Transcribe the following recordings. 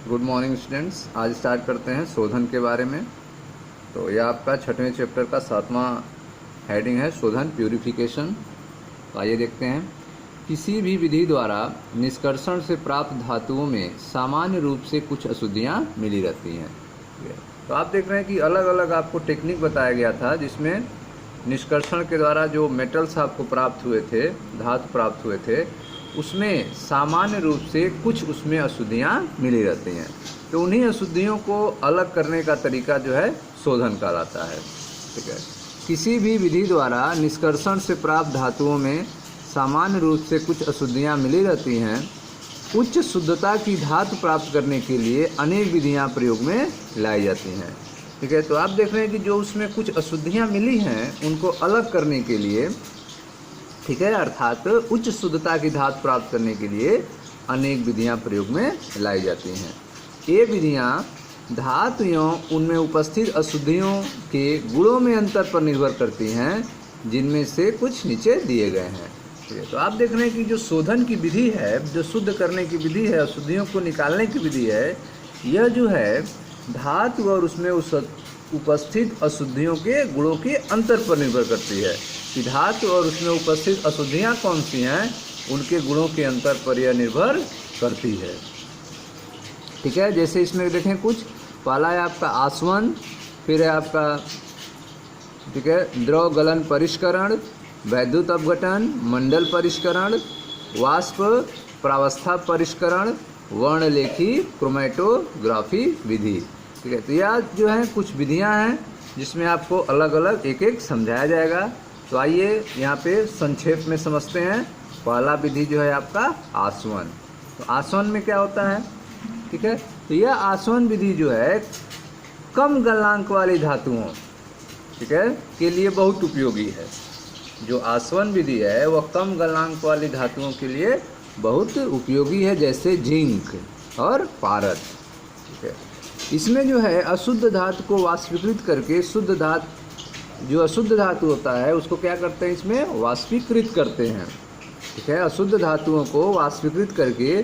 Good morning students. आज start करते हैं शोधन के बारे में। तो यह आपका 6वें चैप्टर का 7वां हेडिंग है, शोधन प्यूरिफिकेशन। तो आइए देखते हैं। किसी भी विधि द्वारा निष्कर्षण से प्राप्त धातुओं में सामान्य रूप से कुछ अशुद्धियाँ मिली रहती हैं। तो आप देख रहे हैं कि अलग अलग आपको टेक्निक बताया गया था, जिसमें निष्कर्षण के द्वारा जो मेटल्स आपको प्राप्त हुए थे, धातु प्राप्त हुए थे, उसमें सामान्य रूप से कुछ उसमें अशुद्धियाँ मिली रहती हैं। तो उन्हीं अशुद्धियों को अलग करने का तरीका जो है शोधन कहलाता है। ठीक है। किसी भी विधि द्वारा निष्कर्षण से प्राप्त धातुओं में सामान्य रूप से कुछ अशुद्धियाँ मिली रहती हैं। उच्च शुद्धता की धातु प्राप्त करने के लिए अनेक विधियाँ प्रयोग में लाई जाती हैं। ठीक है। तो आप देख रहे हैं कि जो उसमें कुछ अशुद्धियाँ मिली हैं, उनको अलग करने के लिए, ठीक है, अर्थात उच्च शुद्धता की धातु प्राप्त करने के लिए अनेक विधियां प्रयोग में लाई जाती हैं। ये विधियां धातु एवं उनमें उपस्थित अशुद्धियों के गुणों में अंतर पर निर्भर करती हैं, जिनमें से कुछ नीचे दिए गए हैं। ठीक है। तो आप देख रहे हैं कि जो शोधन की विधि है, जो शुद्ध करने की विधि है, अशुद्धियों को निकालने की विधि है, यह जो है धातु और उसमें उपस्थित अशुद्धियों के गुणों के अंतर पर निर्भर करती है कि धातु और उसमें उपस्थित अशुद्धियाँ कौन सी हैं, उनके गुणों के अंतर पर यह निर्भर करती है। ठीक है। जैसे इसमें देखें, कुछ पहला है आपका आसवन, फिर है आपका, ठीक है, द्रव गलन परिष्करण, वैद्युत अपघटन, मंडल परिष्करण, वाष्प प्रावस्था परिष्करण, वर्णलेखी क्रोमैटोग्राफी विधि। ठीक है। तो यह जो है कुछ विधियां हैं, जिसमें आपको अलग अलग एक एक समझाया जाएगा। तो आइए यहाँ पे संक्षेप में समझते हैं। पहला विधि जो है आपका आसवन। तो आसवन में क्या होता है? ठीक है। तो यह आसवन विधि जो है कम गलनांक वाली धातुओं, ठीक है, के लिए बहुत उपयोगी है। जो आसवन विधि है वह कम गलनांक वाली धातुओं के लिए बहुत उपयोगी है, जैसे जिंक और पारद। ठीक है। इसमें जो है अशुद्ध धातु को वाष्पीकृत करके शुद्ध धातु, जो अशुद्ध धातु होता है उसको क्या करते हैं, इसमें वाष्पीकृत करते हैं। ठीक है। अशुद्ध धातुओं को वाष्पीकृत करके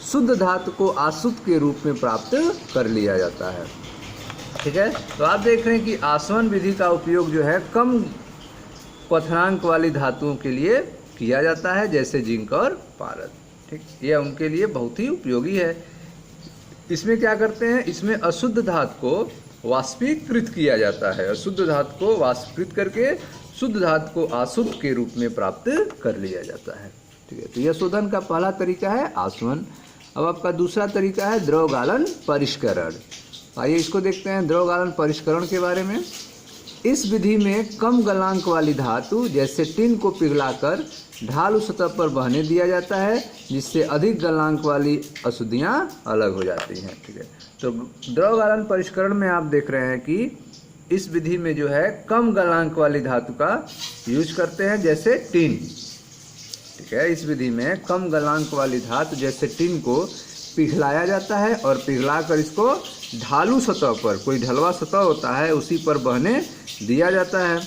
शुद्ध धातु को आशुद्ध के रूप में प्राप्त कर लिया जाता है। ठीक है। तो आप देख रहे हैं कि आसवन विधि का उपयोग जो है कम क्वथनांक वाली धातुओं के लिए किया जाता है, जैसे जिंक और पारद। ठीक, यह उनके लिए बहुत ही उपयोगी है। इसमें क्या करते हैं, इसमें अशुद्ध धातु को वाष्पीकृत किया जाता है। अशुद्ध धातु को वाष्पीकृत करके शुद्ध धातु को अशुद्ध के रूप में प्राप्त कर लिया जाता है। ठीक है। तो यह शोधन का पहला तरीका है आसवन। अब आपका दूसरा तरीका है द्रव गालन परिष्करण। आइए इसको देखते हैं, द्रव गालन परिष्करण के बारे में। इस विधि में कम गलनांक वाली धातु जैसे टिन को पिघलाकर ढालू सतह पर बहने दिया जाता है, जिससे अधिक गलनांक वाली अशुद्धियाँ अलग हो जाती हैं। ठीक है। तो द्रव गालन परिष्करण में आप देख रहे हैं कि इस विधि में जो है कम गलनांक वाली धातु का यूज करते हैं, जैसे टिन। ठीक है। इस विधि में कम गलनांक वाली धातु जैसे टिन को पिघलाया जाता है और पिघलाकर इसको ढालू सतह पर, कोई ढलवा सतह होता है उसी पर बहने दिया जाता है,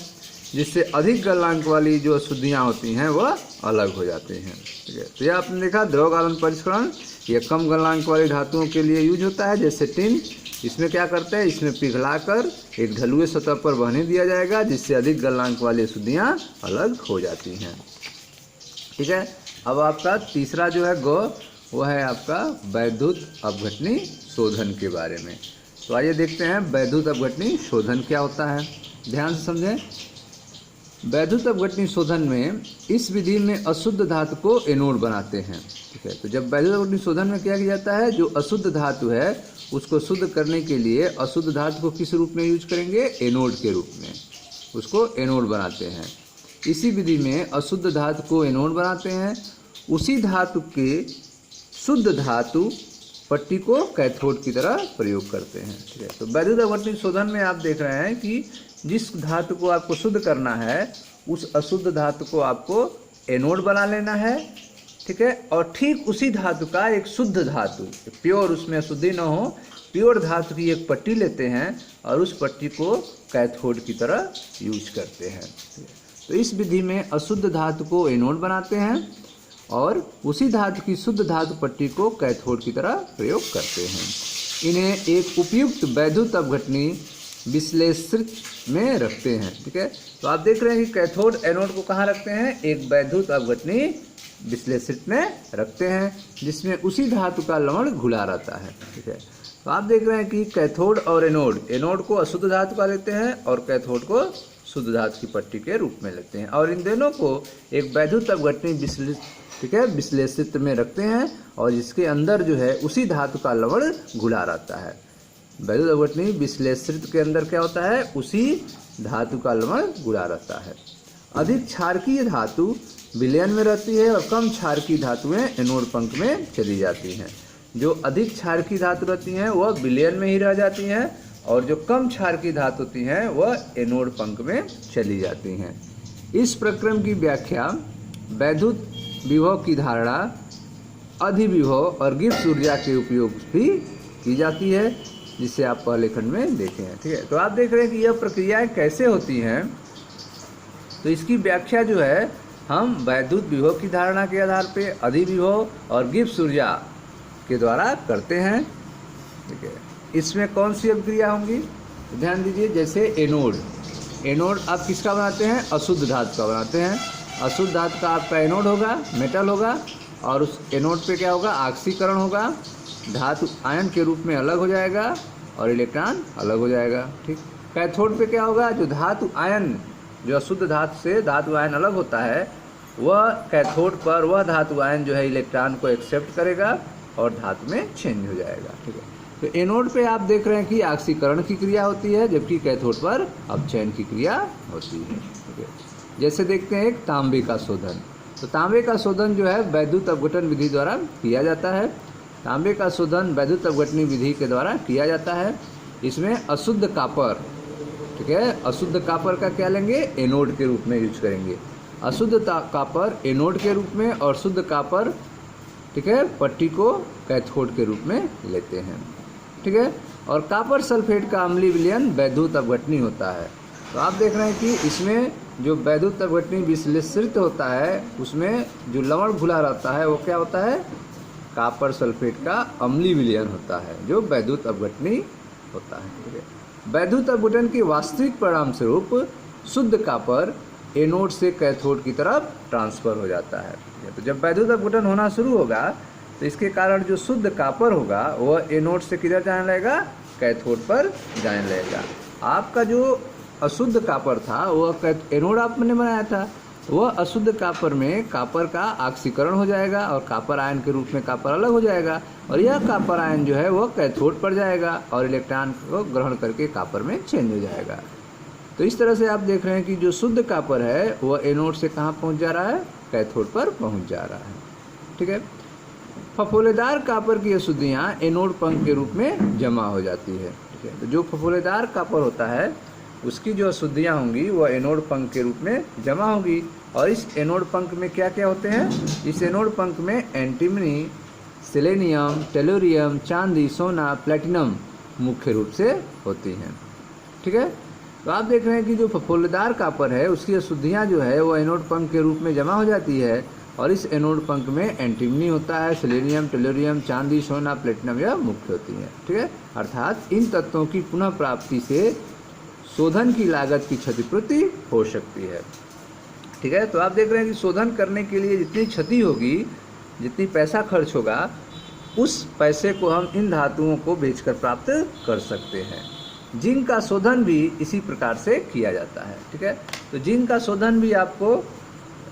जिससे अधिक गलनांक वाली जो अशुद्धियाँ होती हैं वह अलग हो जाती हैं। ठीक है। तो यह आपने देखा द्रव गालन परिष्करण, यह कम गलनांक वाली धातुओं के लिए यूज होता है, जैसे टिन। इसमें क्या करते हैं, इसमें पिघलाकर एक ढलुए सतह पर बहने दिया जाएगा, जिससे अधिक गलनांक वाली अशुद्धियाँ अलग हो जाती हैं। ठीक है। अब आपका तीसरा जो है वह है आपका वैद्युत अपघटनी शोधन के बारे में। तो आइए देखते हैं वैद्युत अपघटनी शोधन क्या होता है। ध्यान से समझें। वैद्युत अपघटनी शोधन में इस विधि में अशुद्ध धातु को एनोड बनाते हैं। ठीक है। तो जब वैद्युत अपघटनी शोधन में क्या किया जाता है, जो अशुद्ध धातु है उसको शुद्ध करने के लिए अशुद्ध धातु को किस रूप में यूज करेंगे, एनोड के रूप में उसको एनोड बनाते हैं। इसी विधि में अशुद्ध धातु को एनोड बनाते हैं, उसी धातु के शुद्ध धातु पट्टी को कैथोड की तरह प्रयोग करते हैं। ठीक है। तो वैद्युत अपघटनी शोधन में आप देख रहे हैं कि जिस धातु को आपको शुद्ध करना है, उस अशुद्ध धातु को आपको एनोड बना लेना है। ठीक है। और ठीक उसी धातु का एक शुद्ध धातु, प्योर, उसमें अशुद्धि न हो, प्योर धातु की एक पट्टी लेते हैं और उस पट्टी को कैथोड की तरह यूज करते हैं। तो इस विधि में अशुद्ध धातु को एनोड बनाते हैं और उसी धातु की शुद्ध धातु पट्टी को कैथोड की तरह प्रयोग करते हैं। इन्हें एक उपयुक्त वैद्युत अपघटनी विश्लेषित में रखते हैं। ठीक है, तो आप देख रहे हैं कि कैथोड एनोड को कहाँ रखते हैं, एक वैद्युत अपघटनी विश्लेषित में रखते हैं जिसमें उसी धातु का लवण घुला रहता है। ठीक है, तो आप देख रहे हैं कि कैथोड और एनोड को अशुद्ध धातु का लेते हैं और कैथोड को शुद्ध धातु की पट्टी के रूप में लेते हैं और इन दोनों को एक वैद्युत अपघटनी विश्लेषित में रखते हैं और इसके अंदर जो है उसी धातु का लवण घुला रहता है। वैद्युत अपघटनी विश्लेषित के अंदर क्या होता है, उसी धातु का लवण घुला रहता है। अधिक क्षारकीय धातु विलयन में रहती है और कम क्षारकीय धातुएं एनोड पंख में चली जाती हैं। जो अधिक क्षारकीय धातु रहती हैं वह विलयन में ही रह जाती हैं और जो कम क्षारकीय धातु होती हैं वह एनोड पंख में चली जाती हैं। इस प्रक्रम की व्याख्या वैद्युत विभव की धारणा, अधिविभव और गिब्स ऊर्जा के उपयोग भी की जाती है, जिसे आप पहले खंड में देखे हैं। ठीक है, तो आप देख रहे हैं कि यह प्रक्रियाएं कैसे होती हैं। तो इसकी व्याख्या जो है हम वैद्युत विभव की धारणा के आधार पे अधिविभव और गिब्स ऊर्जा के द्वारा करते हैं। ठीक है, इसमें कौन सी अभिक्रिया होंगी, ध्यान दीजिए। जैसे एनोड आप किसका बनाते हैं, अशुद्ध धातु का बनाते हैं। अशुद्ध धातु का आपका एनोड होगा, मेटल होगा और उस एनोड पे क्या होगा, ऑक्सीकरण होगा, धातु आयन के रूप में अलग हो जाएगा और इलेक्ट्रॉन अलग हो जाएगा। ठीक, कैथोड पे क्या होगा, जो धातु आयन, जो अशुद्ध धातु से धातु आयन अलग होता है, वह कैथोड पर वह धातु आयन जो है इलेक्ट्रॉन को एक्सेप्ट करेगा और धातु में चेंज हो जाएगा। ठीक है, तो एनोड पे आप देख रहे हैं कि ऑक्सीकरण की क्रिया होती है जबकि कैथोड पर अपचयन की क्रिया होती है। ठीक है, जैसे देखते हैं एक तांबे का शोधन। तो तांबे का शोधन जो है वैद्युत अपघटन विधि द्वारा किया जाता है। तांबे का शोधन वैद्युत अपघटनी विधि के द्वारा किया जाता है। इसमें अशुद्ध कापर, ठीक है, अशुद्ध कापर का क्या लेंगे, एनोड के रूप में यूज करेंगे। अशुद्ध कापर एनोड के रूप में और शुद्ध कापर, ठीक है, पट्टी को कैथोड के रूप में लेते हैं। ठीक है, और कापर सल्फेट का अम्लीय विलयन वैद्युत अपघटनी होता है। तो आप देख रहे हैं कि इसमें जो वैद्युत अपघटनी विश्लेषित होता है उसमें जो लवण घुला रहता है वो क्या होता है, कापर सल्फेट का अम्लीय विलयन होता है जो वैद्युत अपघटनी होता है। ठीक है, वैद्युत अपघटन के वास्तविक परिणाम स्वरूप शुद्ध कापर एनोड से कैथोड की तरफ ट्रांसफर हो जाता है। तो जब वैद्युत अपघटन होना शुरू होगा तो इसके कारण जो शुद्ध कापर होगा वह एनोड से किधर जाने लगेगा, कैथोड पर जाने लगेगा। आपका जो अशुद्ध कापर था वह एनोड आपने बनाया था, वह अशुद्ध कापर में कापर का ऑक्सीकरण हो जाएगा और कापर आयन के रूप में कापर अलग हो जाएगा और यह कापर आयन जो है वह कैथोड पर जाएगा और इलेक्ट्रॉन को ग्रहण करके कापर में चेंज हो जाएगा। तो इस तरह से आप देख रहे हैं कि जो शुद्ध कापर है वह एनोड से कहाँ पहुँच जा रहा है, कैथोड पर पहुँच जा रहा है। ठीक है, फफोलेदार कापर की अशुद्धियाँ एनोड पंख के रूप में जमा हो जाती है। ठीक है, तो जो फफोलेदार कापर होता है उसकी जो अशुद्धियाँ होंगी वह एनोड पंख के रूप में जमा होगी और इस एनोड पंख में क्या क्या होते हैं, इस एनोड पंख में एंटीमनी, सेलेनियम, टेलोरियम, चांदी, सोना, प्लेटिनम मुख्य रूप से होती हैं। ठीक है, तो आप देख रहे हैं कि जो फफोलेदार कापर है उसकी अशुद्धियाँ जो है वो एनोड पंख के रूप में जमा हो जाती है और इस एनोड पंख में एंटीमनी होता है, सेलेनियम, टेलोरियम, चांदी, सोना, प्लेटिनम यह मुख्य होती हैं। ठीक है, अर्थात इन तत्वों की पुनः प्राप्ति से शोधन की लागत की क्षतिपूर्ति हो सकती है। ठीक है, तो आप देख रहे हैं कि शोधन करने के लिए जितनी क्षति होगी, जितनी पैसा खर्च होगा, उस पैसे को हम इन धातुओं को बेचकर प्राप्त कर सकते हैं। जिंक का शोधन भी इसी प्रकार से किया जाता है। ठीक है, तो जिंक का शोधन भी आपको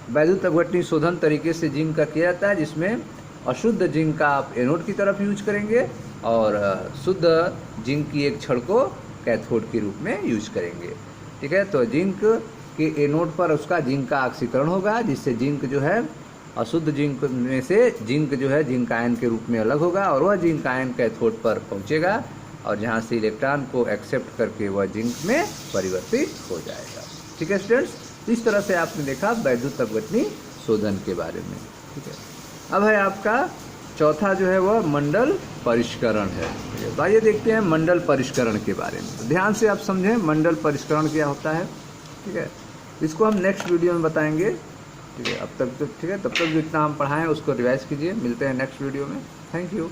वैद्युत अपघटनी शोधन तरीके से जिंक का किया जाता है, जिसमें अशुद्ध जिंक का आप एनोड की तरफ यूज करेंगे और शुद्ध जिंक की एक छड़ को कैथोड के रूप में यूज करेंगे। ठीक है, तो जिंक के एनोड पर उसका जिंक का ऑक्सीकरण होगा जिससे जिंक जो है अशुद्ध जिंक में से जिंक जो है जिंक आयन के रूप में अलग होगा और वह जिंक आयन कैथोड पर पहुंचेगा और जहां से इलेक्ट्रॉन को एक्सेप्ट करके वह जिंक में परिवर्तित हो जाएगा। ठीक है स्टूडेंट्स, इस तरह से आपने देखा वैद्युत अपघटनी शोधन के बारे में। ठीक है, अब है आपका चौथा जो है वह मंडल परिष्करण है। ठीक है, तो आइए देखते हैं मंडल परिष्करण के बारे में। तो ध्यान से आप समझें मंडल परिष्करण क्या होता है। ठीक है, इसको हम नेक्स्ट वीडियो में बताएंगे। ठीक है, अब तक तो ठीक है, तब तक जितना हम पढ़ाएं उसको रिवाइज कीजिए। मिलते हैं नेक्स्ट वीडियो में। Thank you.